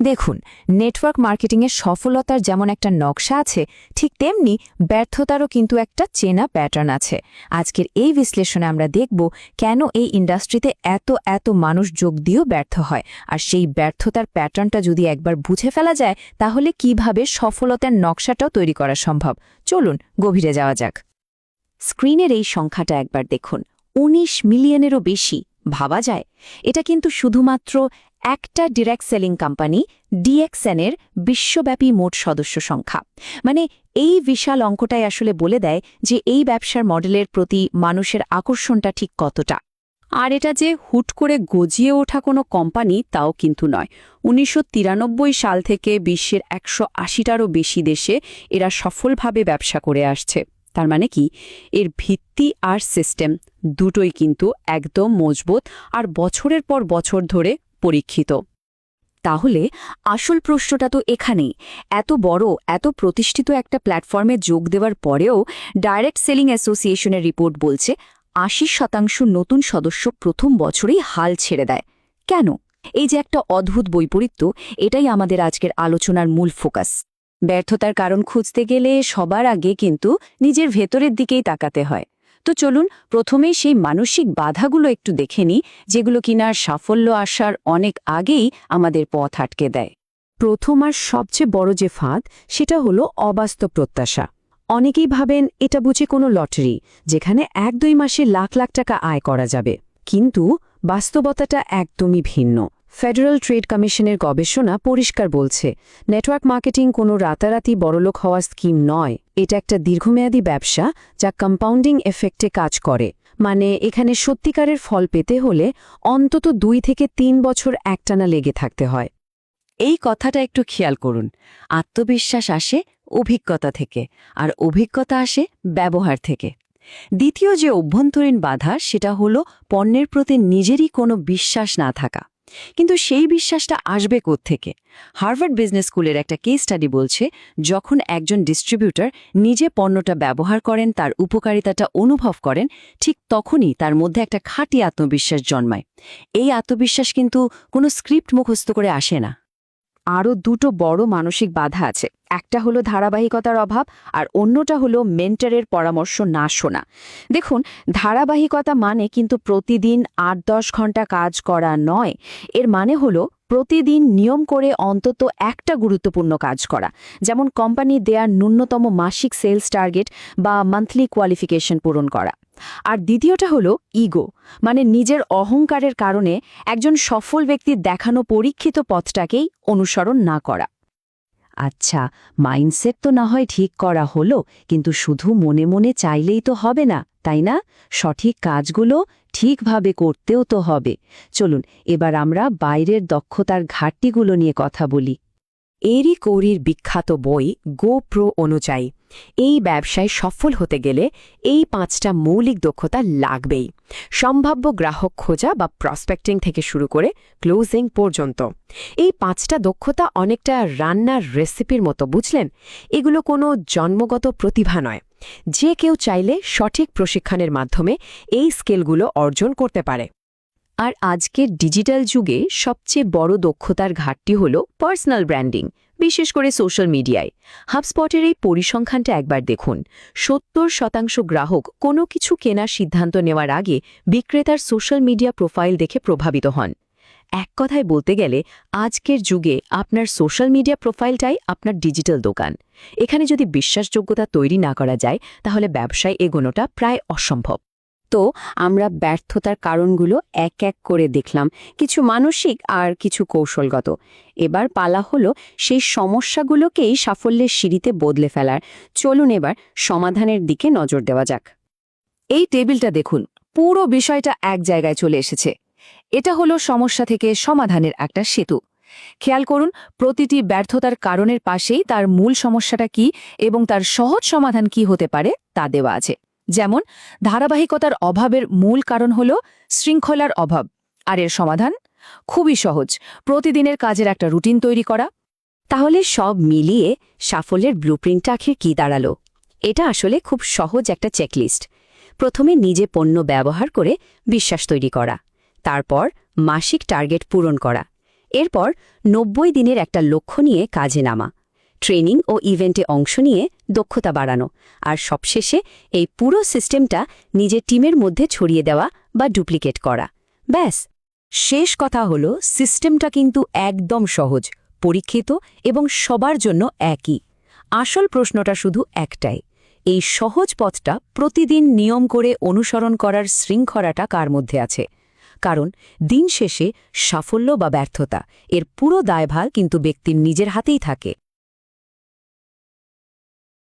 দেখুন, নেটওয়ার্ক মার্কেটিংয়ের সফলতার যেমন একটা নকশা আছে, ঠিক তেমনি ব্যর্থতারও কিন্তু একটা চেনা প্যাটার্ন আছে। আজকের এই বিশ্লেষণে আমরা দেখব কেন এই ইন্ডাস্ট্রিতে এত এত মানুষ যোগ দিয়েও ব্যর্থ হয়, আর সেই ব্যর্থতার প্যাটার্নটা যদি একবার বুঝে ফেলা যায়, তাহলে কিভাবে সফলতার নকশাটাও তৈরি করা সম্ভব। চলুন গভীরে যাওয়া যাক। স্ক্রিনের এই সংখ্যাটা একবার দেখুন, ১৯ মিলিয়নেরও বেশি। ভাবা যায়, এটা কিন্তু শুধুমাত্র একটা ডিরেক্ট সেলিং কোম্পানি ডিএক্সএনের বিশ্বব্যাপী মোট সদস্য সংখ্যা। মানে এই বিশাল অঙ্কটাই আসলে বলে দেয় যে এই ব্যবসার মডেলের প্রতি মানুষের আকর্ষণটা ঠিক কতটা। আর এটা যে হুট করে গজিয়ে ওঠা কোনো কোম্পানি তাও কিন্তু নয়। ১৯৯৩ সাল থেকে বিশ্বের ১৮০টারও বেশি দেশে এরা সফলভাবে ব্যবসা করে আসছে। তার মানে কি, এর ভিত্তি আর সিস্টেম দুটোই কিন্তু একদম মজবুত আর বছরের পর বছর ধরে পরীক্ষিত। তাহলে আসল প্রশ্নটা তো এখানেই, এত বড় এত প্রতিষ্ঠিত একটা প্ল্যাটফর্মে যোগ দেওয়ার পরেও ডাইরেক্ট সেলিং অ্যাসোসিয়েশনের রিপোর্ট বলছে ৮০% নতুন সদস্য প্রথম বছরেই হাল ছেড়ে দেয়। কেন? এই যে একটা অদ্ভুত বৈপরীত্য, এটাই আমাদের আজকের আলোচনার মূল ফোকাস। ব্যর্থতার কারণ খুঁজতে গেলে সবার আগে কিন্তু নিজের ভেতরের দিকেই তাকাতে হয়। তো চলুন প্রথমেই সেই মানসিক বাধাগুলো একটু দেখে নিই, যেগুলো কিনা সাফল্য আসার অনেক আগেই আমাদের পথ আটকে দেয়। প্রথম আর সবচেয়ে বড় যে ফাঁদ, সেটা হলো অবাস্তব প্রত্যাশা। অনেকেই ভাবেন এটা বুঝি কোনো লটারি, যেখানে ১-২ মাসে লাখ লাখ টাকা আয় করা যাবে। কিন্তু বাস্তবতাটা একদমই ভিন্ন। ফেডারেল ট্রেড কমিশনের গবেষণা পরিষ্কার বলছে, নেটওয়ার্ক মার্কেটিং কোনো রাতারাতি বড়লোক হওয়ার স্কিম নয়। এটা একটা দীর্ঘমেয়াদী ব্যবসা যা কম্পাউন্ডিং এফেক্টে কাজ করে। মানে এখানে সত্যিকারের ফল পেতে হলে অন্তত ২ থেকে ৩ বছর একটানা লেগে থাকতে হয়। এই কথাটা একটু খেয়াল করুন। আত্মবিশ্বাস আসে অভিজ্ঞতা থেকে, আর অভিজ্ঞতা আসে ব্যবহার থেকে। দ্বিতীয় যে অভ্যন্তরীণ বাধা, সেটা হলো পণ্যের প্রতি নিজেরই কোনো বিশ্বাস না থাকা। কিন্তু সেই বিশ্বাসটা আসবে কোত্থেকে? হার্ভার্ড বিজনেস স্কুলের একটা কেস স্টাডি বলছে, যখন একজন ডিস্ট্রিবিউটর নিজে পণ্যটা ব্যবহার করেন, তার উপকারিতাটা অনুভব করেন, ঠিক তখনই তার মধ্যে একটা খাঁটি আত্মবিশ্বাস জন্মায়। এই আত্মবিশ্বাস কিন্তু কোনো স্ক্রিপ্ট মুখস্থ করে আসে না। আরও দুটো বড় মানসিক বাধা আছে। একটা হলো ধারাবাহিকতার অভাব, আর অন্যটা হলো মেন্টরের পরামর্শ না শোনা। দেখুন, ধারাবাহিকতা মানে কিন্তু প্রতিদিন ৮-১০ ঘন্টা কাজ করা নয়। এর মানে হলো প্রতিদিন নিয়ম করে অন্তত একটা গুরুত্বপূর্ণ কাজ করা, যেমন কোম্পানি দেয়ার ন্যূনতম মাসিক সেলস টার্গেট বা মান্থলি কোয়ালিফিকেশন পূরণ করা। আর দ্বিতীয়টা হলো ইগো, মানে নিজের অহংকারের কারণে একজন সফল ব্যক্তির দেখানো পরীক্ষিত পথটাকেই অনুসরণ না করা। আচ্ছা, মাইন্ডসেট তো না হয় ঠিক করা হলো, কিন্তু শুধু মনে মনে চাইলেই তো হবে না, তাই না? সঠিক কাজগুলো ঠিকভাবে করতেও তো হবে। চলুন এবার আমরা বাইরের দক্ষতার ঘাটতিগুলো নিয়ে কথা বলি। এরিক ওরির বিখ্যাত বই গো প্রো অনুযায়ী এই ব্যবসায় সফল হতে গেলে এই ৫টা মৌলিক দক্ষতা লাগবেই। সম্ভাব্য গ্রাহক খোঁজা বা প্রসপেক্টিং থেকে শুরু করে ক্লোজিং পর্যন্ত। এই ৫টা দক্ষতা অনেকটা রান্নার রেসিপির মতো, বুঝলেন? এগুলো কোনো জন্মগত প্রতিভা নয়। যে কেউ চাইলে সঠিক প্রশিক্ষণের মাধ্যমে এই স্কিলগুলো অর্জন করতে পারে। আর আজকের ডিজিটাল যুগে সবচেয়ে বড় দক্ষতার ঘাটতি হল পার্সোনাল ব্র্যান্ডিং, বিশেষ করে সোশ্যাল মিডিয়ায়। হাবস্পটের এই পরিসংখ্যানটা একবার দেখুন। ৭০% গ্রাহক কোনো কিছু কেনার সিদ্ধান্ত নেওয়ার আগে বিক্রেতার সোশ্যাল মিডিয়া প্রোফাইল দেখে প্রভাবিত হন। এক কথায় বলতে গেলে আজকের যুগে আপনার সোশ্যাল মিডিয়া প্রোফাইলটাই আপনার ডিজিটাল দোকান। এখানে যদি বিশ্বাসযোগ্যতা তৈরি না করা যায়, তাহলে ব্যবসায় এগোনোটা প্রায় অসম্ভব। তো আমরা ব্যর্থতার কারণগুলো এক এক করে দেখলাম, কিছু মানসিক আর কিছু কৌশলগত। এবার পালা হলো সেই সমস্যাগুলোকেই সাফল্যের সিঁড়িতে বদলে ফেলার। চলুন এবার সমাধানের দিকে নজর দেওয়া যাক। এই টেবিলটা দেখুন, পুরো বিষয়টা এক জায়গায় চলে এসেছে। এটা হলো সমস্যা থেকে সমাধানের একটা সেতু। খেয়াল করুন, প্রতিটি ব্যর্থতার কারণের পাশেই তার মূল সমস্যাটা কি এবং তার সহজ সমাধান কি হতে পারে তা দেওয়া আছে। যেমন ধারাবাহিকতার অভাবের মূল কারণ হল শৃঙ্খলার অভাব, আর এর সমাধান খুবই সহজ, প্রতিদিনের কাজের একটা রুটিন তৈরি করা। তাহলে সব মিলিয়ে সাফল্যের ব্লুপ্রিন্টটা আখের কি দাঁড়ালো? এটা আসলে খুব সহজ একটা চেকলিস্ট। প্রথমে নিজে পণ্য ব্যবহার করে বিশ্বাস তৈরি করা, তারপর মাসিক টার্গেট পূরণ করা, এরপর 90 দিনের একটা লক্ষ্য নিয়ে কাজে নামা, ট্রেনিং ও ইভেন্টে অংশ নিয়ে দক্ষতা বাড়ানো, আর সবশেষে এই পুরো সিস্টেমটা নিজের টিমের মধ্যে ছড়িয়ে দেওয়া বা ডুপ্লিকেট করা। ব্যাস। শেষ কথা হলো, সিস্টেমটা কিন্তু একদম সহজ, পরীক্ষিত এবং সবার জন্য একই। আসল প্রশ্নটা শুধু একটাই, এই সহজ পথটা প্রতিদিন নিয়ম করে অনুসরণ করার শৃঙ্খলাটা কার মধ্যে আছে? কারণ দিন শেষে সাফল্য বা ব্যর্থতা এর পুরো দায়ভার কিন্তু ব্যক্তির নিজের হাতেই থাকে।